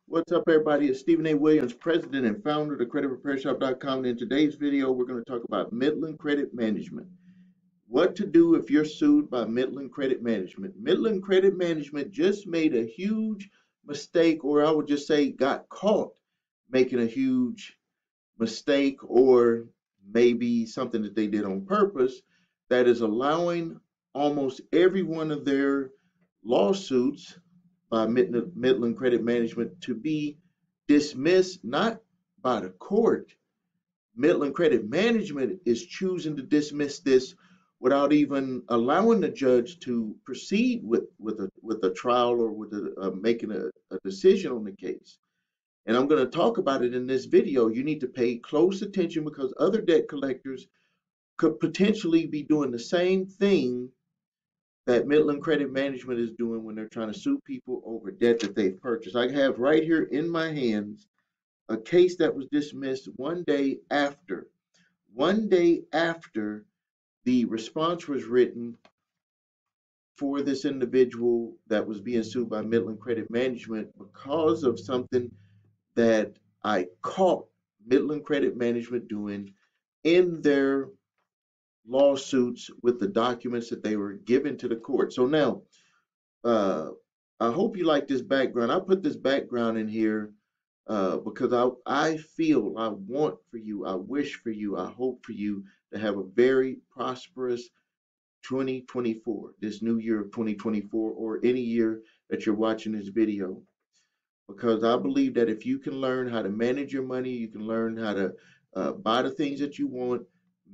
What's up, everybody? It's Stephen A. Williams, president and founder of the creditrepairshop.com. And in today's video, we're going to talk about Midland Credit Management. What to do if you're sued by Midland Credit Management. Midland Credit Management just made a huge mistake, or I would just say got caught making a huge mistake, or maybe something that they did on purpose, that is allowing almost every one of their lawsuits by Midland Credit Management to be dismissed, not by the court. Midland Credit Management is choosing to dismiss this without even allowing the judge to proceed with a trial or with making a decision on the case. And I'm going to talk about it in this video. You need to pay close attention because other debt collectors could potentially be doing the same thing that Midland Credit Management is doing when they're trying to sue people over debt that they've purchased. I have right here in my hands a case that was dismissed one day after the response was written for this individual that was being sued by Midland Credit Management because of something that I caught Midland Credit Management doing in their lawsuits with the documents that they were given to the court. So now, I hope you like this background. I put this background in here because I feel, I want for you, I wish for you, I hope for you to have a very prosperous 2024, this new year of 2024, or any year that you're watching this video. Because I believe that if you can learn how to manage your money, you can learn how to buy the things that you want,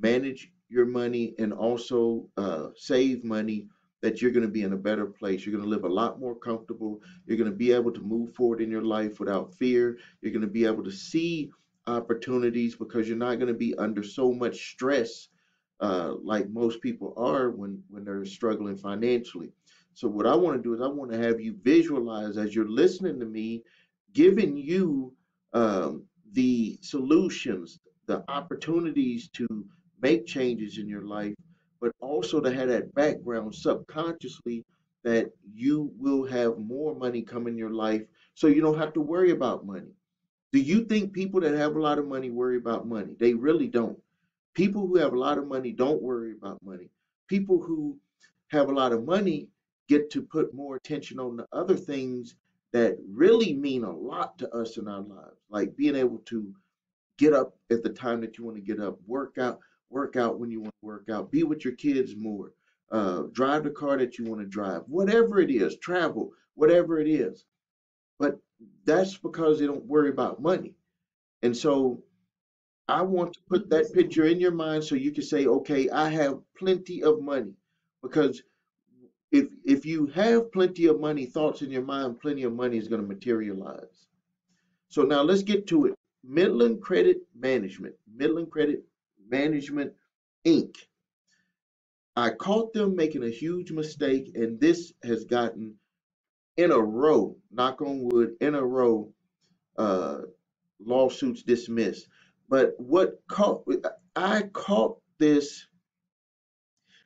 manage your money, and also save money, that you're going to be in a better place. You're going to live a lot more comfortable. You're going to be able to move forward in your life without fear. You're going to be able to see opportunities because you're not going to be under so much stress like most people are when they're struggling financially. So what I want to do is I want to have you visualize as you're listening to me, giving you the solutions, the opportunities to make changes in your life, but also to have that background subconsciously that you will have more money come in your life so you don't have to worry about money. Do you think people that have a lot of money worry about money? They really don't. People who have a lot of money don't worry about money. People who have a lot of money get to put more attention on the other things that really mean a lot to us in our lives, like being able to get up at the time that you want to get up, work out when you want to work out, be with your kids more, drive the car that you want to drive, whatever it is, travel, whatever it is. But that's because they don't worry about money. And so I want to put that picture in your mind so you can say, okay, I have plenty of money. Because if you have plenty of money, thoughts in your mind, plenty of money is going to materialize. So now let's get to it. Midland Credit Management, Inc. I caught them making a huge mistake, and this has gotten in a row, knock on wood, in a row, lawsuits dismissed. But I caught this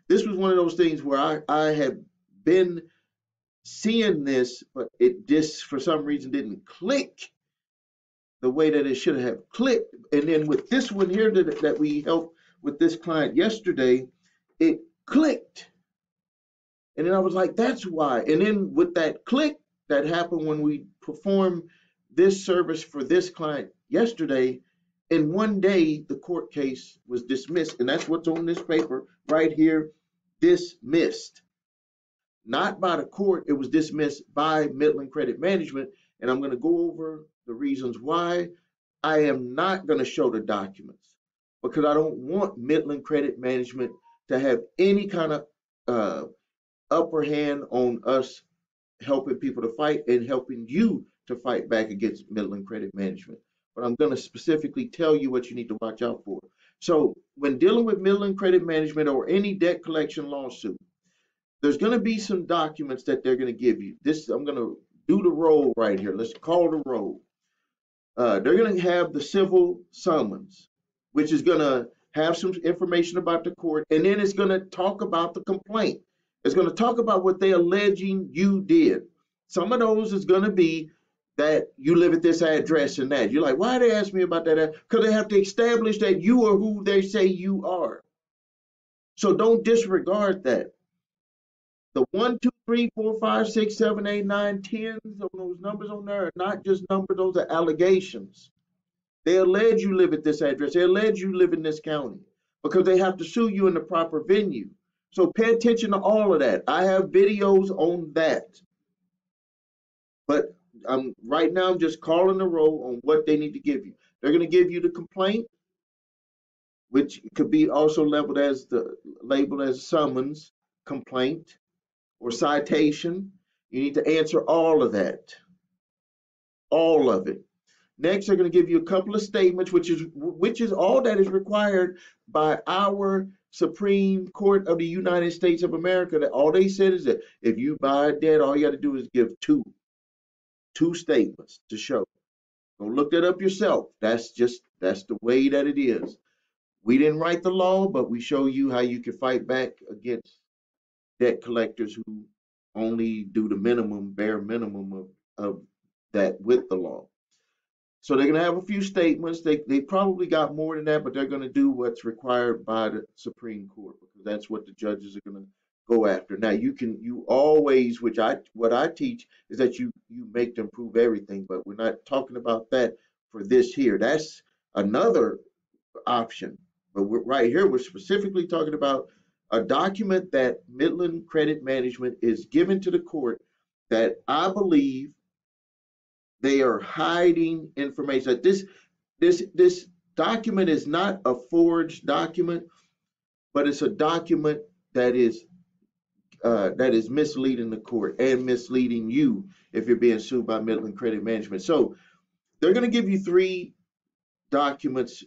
was one of those things where I had been seeing this, but it just for some reason didn't click the way that it should have clicked. And then with this one here that we helped with this client yesterday, it clicked. And then I was like, that's why. And then with that click that happened when we performed this service for this client yesterday, in one day, the court case was dismissed. And that's what's on this paper right here, dismissed. Not by the court, it was dismissed by Midland Credit Management. And I'm going to go over the reasons why. I am not going to show the documents because I don't want Midland Credit Management to have any kind of upper hand on us helping people to fight and helping you to fight back against Midland Credit Management. But I'm going to specifically tell you what you need to watch out for. So when dealing with Midland Credit Management or any debt collection lawsuit, there's going to be some documents that they're going to give you. I'm going to do the roll right here. Let's call the roll. They're going to have the civil summons, which is going to have some information about the court, and then it's going to talk about the complaint. It's going to talk about what they're alleging you did. Some of those is going to be that you live at this address and that. You're like, why they ask me about that? Because they have to establish that you are who they say you are. So don't disregard that. The 1, 2, 3, 4, 5, 6, 7, 8, 9, 10s on those numbers on there are not just numbers, those are allegations. They allege you live at this address. They allege you live in this county because they have to sue you in the proper venue. So pay attention to all of that. I have videos on that. But right now I'm just calling the roll on what they need to give you. They're going to give you the complaint, which could be also labeled as summons, complaint, or citation. You need to answer all of that, all of it. Next, they're going to give you a couple of statements, which is all that is required by our Supreme Court of the United States of America. That all they said is that if you buy a debt, all you got to do is give two statements to show. Go look that up yourself. That's the way that it is. We didn't write the law, but we show you how you can fight back against debt collectors who only do the bare minimum of that with the law. So they're going to have a few statements. They probably got more than that, but they're going to do what's required by the Supreme Court because that's what the judges are going to go after. Now you always, what I teach is that you make them prove everything, but we're not talking about that for this here. That's another option. But right here, we're specifically talking about a document that Midland Credit Management is given to the court that I believe they are hiding information. That this document is not a forged document, but it's a document that is misleading the court and misleading you if you're being sued by Midland Credit Management. So they're going to give you 3 documents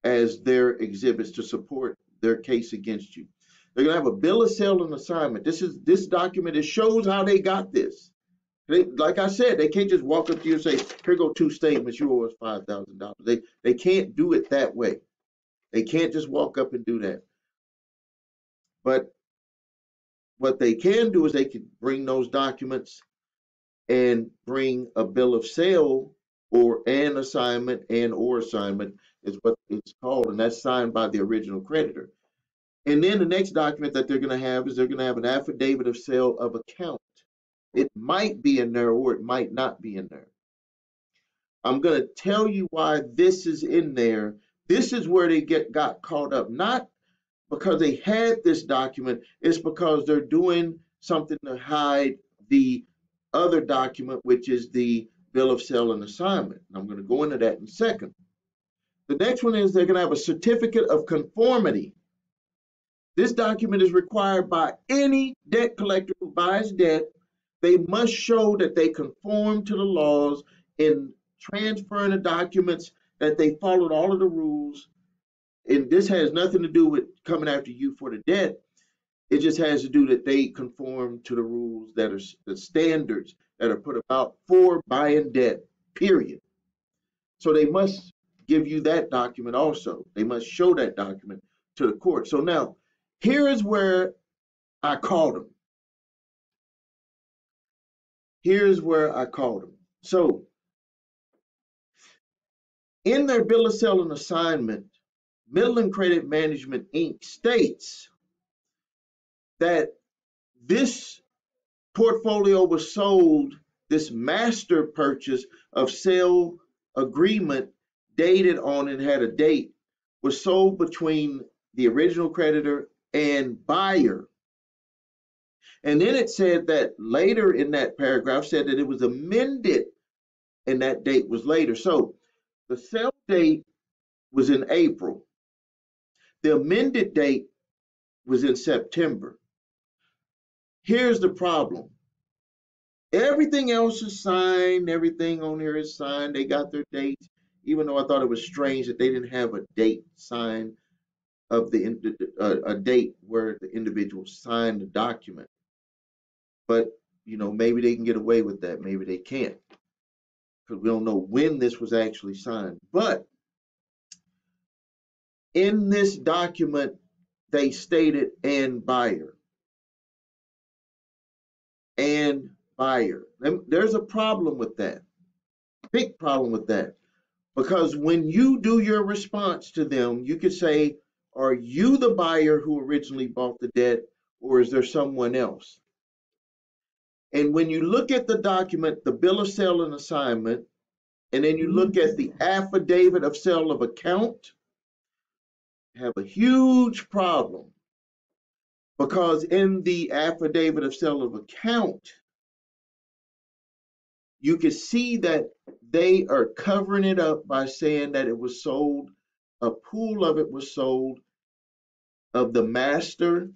as their exhibits to support their case against you. They're going to have a bill of sale and assignment. This document, it shows how they got this. Like I said, they can't just walk up to you and say, here go 2 statements, you owe us $5,000. They can't do it that way. They can't just walk up and do that. But what they can do is they can bring those documents and bring a bill of sale or an assignment is what it's called, and that's signed by the original creditor. And then the next document that they're going to have is they're going to have an affidavit of sale of account. It might be in there or it might not be in there. I'm going to tell you why this is in there. This is where they got caught up, not because they had this document, it's because they're doing something to hide the other document, which is the bill of sale and assignment. And I'm going to go into that in a second. The next one is they're going to have a certificate of conformity. This document is required by any debt collector who buys debt. They must show that they conform to the laws in transferring the documents, that they followed all of the rules. And this has nothing to do with coming after you for the debt. It just has to do that they conform to the rules that are the standards that are put about for buying debt, period. So they must give you that document also. They must show that document to the court. So now, here is where I called them. Here's where I called them. So, in their bill of sale and assignment, Midland Credit Management, Inc. states that this portfolio was sold, this master purchase of sale agreement dated on and had a date, was sold between the original creditor and buyer. And then it said that later in that paragraph said that it was amended and that date was later. So the sale date was in April. The amended date was in September. Here's the problem. Everything else is signed. Everything on here is signed. They got their dates, even though I thought it was strange that they didn't have a date signed of a date where the individual signed the document. But, maybe they can get away with that. Maybe they can't, because we don't know when this was actually signed. But in this document, they stated and buyer. And buyer. There's a problem with that. big problem with that. Because when you do your response to them, you could say, are you the buyer who originally bought the debt, or is there someone else? And when you look at the document, the bill of sale and assignment, and then you look at the affidavit of sale of account, you have a huge problem. Because in the affidavit of sale of account, you can see that they are covering it up by saying that it was sold, a pool of it was sold of the master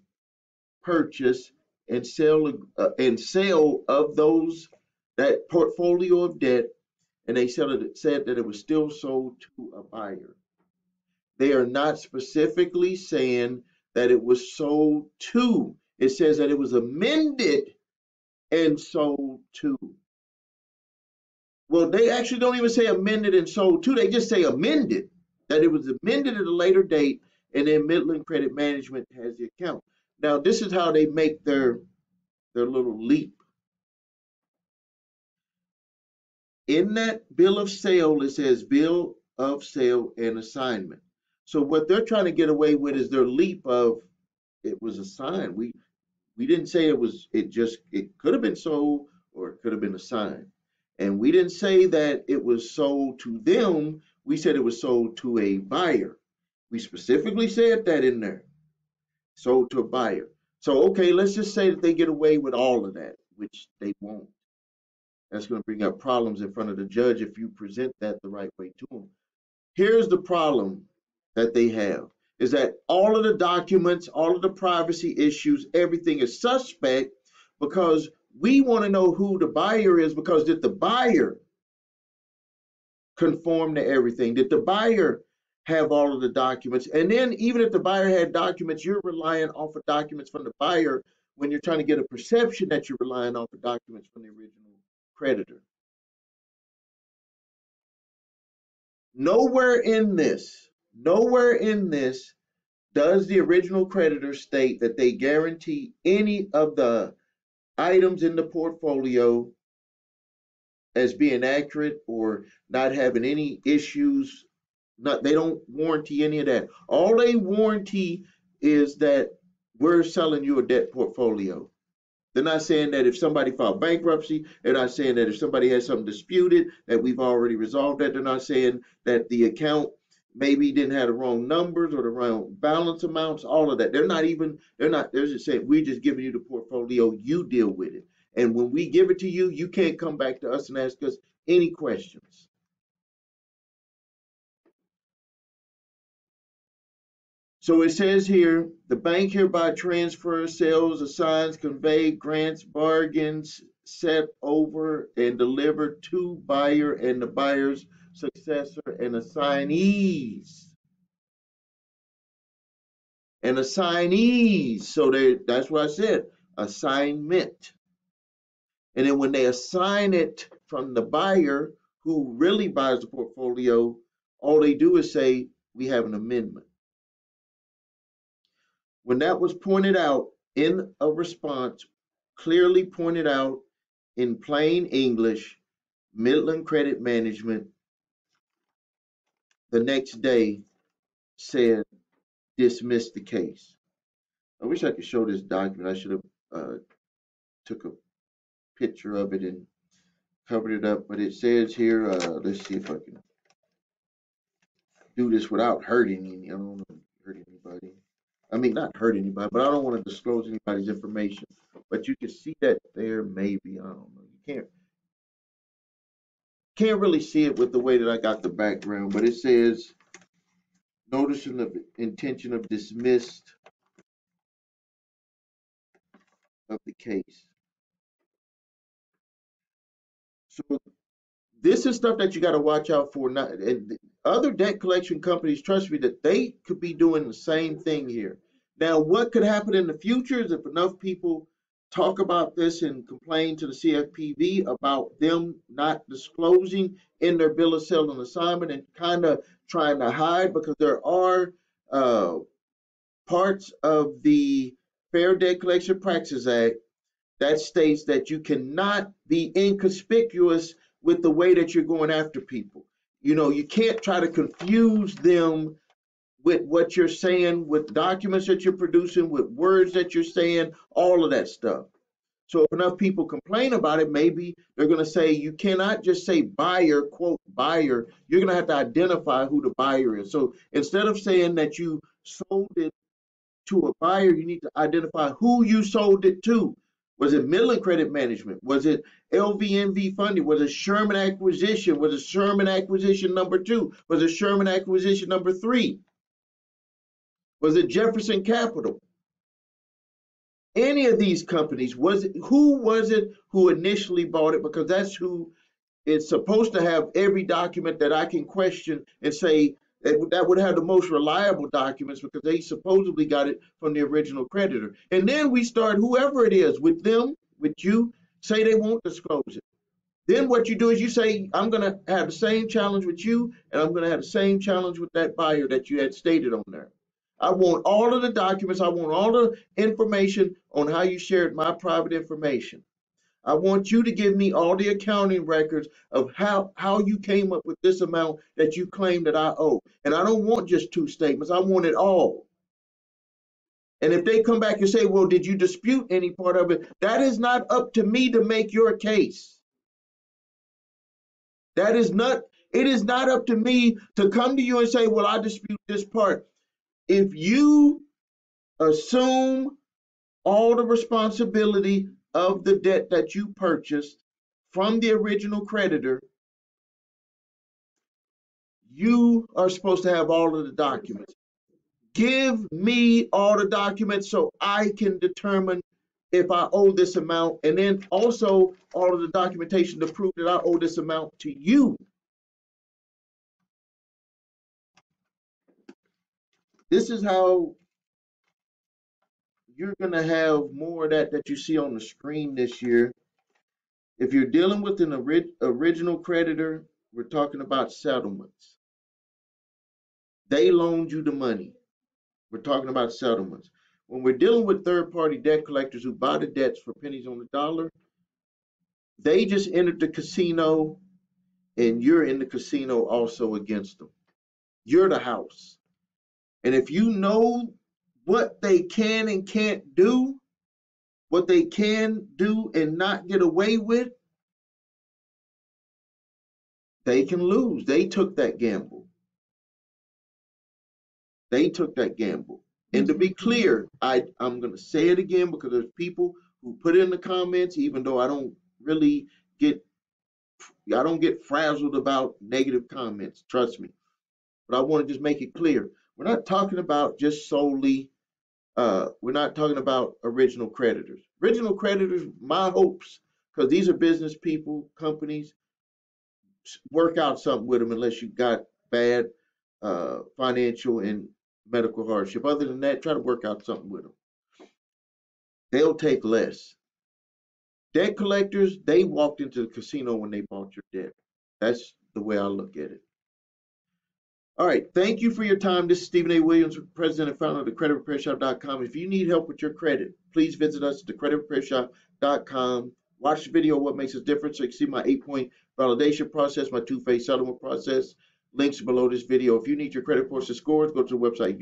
purchase and sale of those, that portfolio of debt, and they said that it was still sold to a buyer. They are not specifically saying that it was sold to. It says that it was amended and sold to. Well, they actually don't even say amended and sold to. They just say amended, that it was amended at a later date, and then Midland Credit Management has the account. Now, this is how they make their little leap. In that bill of sale, it says bill of sale and assignment. So what they're trying to get away with is their leap of it was assigned. We didn't say it could have been sold or it could have been assigned. And we didn't say that it was sold to them. We said it was sold to a buyer. We specifically said that in there. Sold to a buyer. So, okay, let's just say that they get away with all of that, which they won't. That's going to bring up problems in front of the judge if you present that the right way to them. Here's the problem that they have is that all of the documents, all of the privacy issues, everything is suspect because we want to know who the buyer is, because did the buyer conform to everything? Did the buyer have all of the documents? And then even if the buyer had documents, you're relying off of documents from the buyer when you're trying to get a perception that you're relying off of documents from the original creditor. Nowhere in this does the original creditor state that they guarantee any of the items in the portfolio as being accurate or not having any issues. They don't warranty any of that. All they warranty is that we're selling you a debt portfolio. They're not saying that if somebody filed bankruptcy, they're not saying that if somebody has something disputed, that we've already resolved that. They're not saying that the account maybe didn't have the wrong numbers or the wrong balance amounts, all of that. They're just saying, we're just giving you the portfolio, you deal with it. And when we give it to you, you can't come back to us and ask us any questions. So it says here, the bank hereby transfers, sells, assigns, conveys, grants, bargains, set over, and deliver to buyer and the buyer's successor and assignees. And assignees, so that's what I said, assignment. And then when they assign it from the buyer who really buys the portfolio, all they do is say, we have an amendment. When that was pointed out in a response, clearly pointed out in plain English, Midland Credit Management the next day said, dismiss the case. I wish I could show this document. I should have took a picture of it and covered it up, but it says here, let's see if I can do this without hurting any. I don't want to hurt anybody. I mean, not hurt anybody, but I don't want to disclose anybody's information. But you can see that there, maybe. I don't know. You can't really see it with the way that I got the background, but it says notice of intention of dismissed of the case. So this is stuff that you got to watch out for. Not, and other debt collection companies, trust me, that they could be doing the same thing here. Now, what could happen in the future is if enough people talk about this and complain to the CFPB about them not disclosing in their bill of sale and assignment and kind of trying to hide, because there are parts of the Fair Debt Collection Practices Act that states that you cannot be inconspicuous with the way that you're going after people. You know, you can't try to confuse them with what you're saying, with documents that you're producing, with words that you're saying, all of that stuff. So if enough people complain about it, maybe they're going to say you cannot just say buyer, quote buyer. You're going to have to identify who the buyer is. So instead of saying that you sold it to a buyer, you need to identify who you sold it to. Was it Midland Credit Management? Was it LVNV Funding? Was it Sherman Acquisition? Was it Sherman Acquisition number 2? Was it Sherman Acquisition number 3? Was it Jefferson Capital? Any of these companies, who was it who initially bought it? Because that's who is supposed to have every document that I can question and say that would have the most reliable documents, because they supposedly got it from the original creditor. And then we start, whoever it is, with them, with you, say they won't disclose it. Then what you do is you say, I'm going to have the same challenge with you, and I'm going to have the same challenge with that buyer that you had stated on there. I want all of the documents. I want all the information on how you shared my private information. I want you to give me all the accounting records of how you came up with this amount that you claim that I owe. And I don't want just 2 statements. I want it all. And if they come back and say, well, did you dispute any part of it? That is not up to me to make your case. It is not up to me to come to you and say, well, I dispute this part. If you assume all the responsibility of the debt that you purchased from the original creditor, you are supposed to have all of the documents. Give me all the documents so I can determine if I owe this amount, and then also all of the documentation to prove that I owe this amount to you. This is how you're going to have more of that you see on the screen this year. If you're dealing with an original creditor, we're talking about settlements. They loaned you the money. We're talking about settlements. When we're dealing with third-party debt collectors who buy the debts for pennies on the dollar, they just entered the casino, and you're in the casino also against them. You're the house. And if you know what they can and can't do, what they can do and not get away with, they can lose. They took that gamble. They took that gamble. And to be clear, I'm going to say it again, because there's people who put in the comments, even though I don't get frazzled about negative comments, trust me. But I want to just make it clear. We're not talking about just solely, we're not talking about original creditors. Original creditors, my hopes, because these are business people, companies, work out something with them unless you got bad financial and medical hardship. Other than that, try to work out something with them. They'll take less. Debt collectors, they walked into the casino when they bought your debt. That's the way I look at it. All right, thank you for your time. This is Stephen A. Williams, president and founder of thecreditrepairshop.com. If you need help with your credit, please visit us at thecreditrepairshop.com. Watch the video, What Makes Us Different, so you can see my 8-point validation process, my 2-phase settlement process. Links below this video. If you need your credit reports and scores, go to the website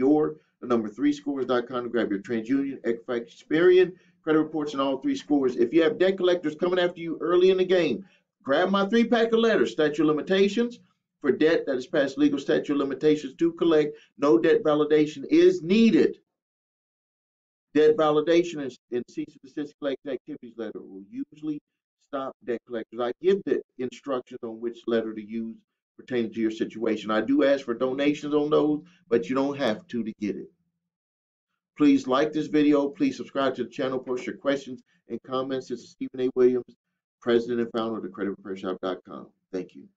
the3scores.com to grab your TransUnion, Equifax, Experian credit reports and all 3 scores. If you have debt collectors coming after you early in the game, grab my 3-pack of letters, statute of limitations. For debt that is past legal statute of limitations to collect, no debt validation is needed. Debt validation and cease and desist collecting activities letter will usually stop debt collectors. I give the instructions on which letter to use pertaining to your situation. I do ask for donations on those, but you don't have to get it. Please like this video. Please subscribe to the channel. Post your questions and comments. This is Stephen A. Williams, president and founder of thecreditrepairshop.com. Thank you.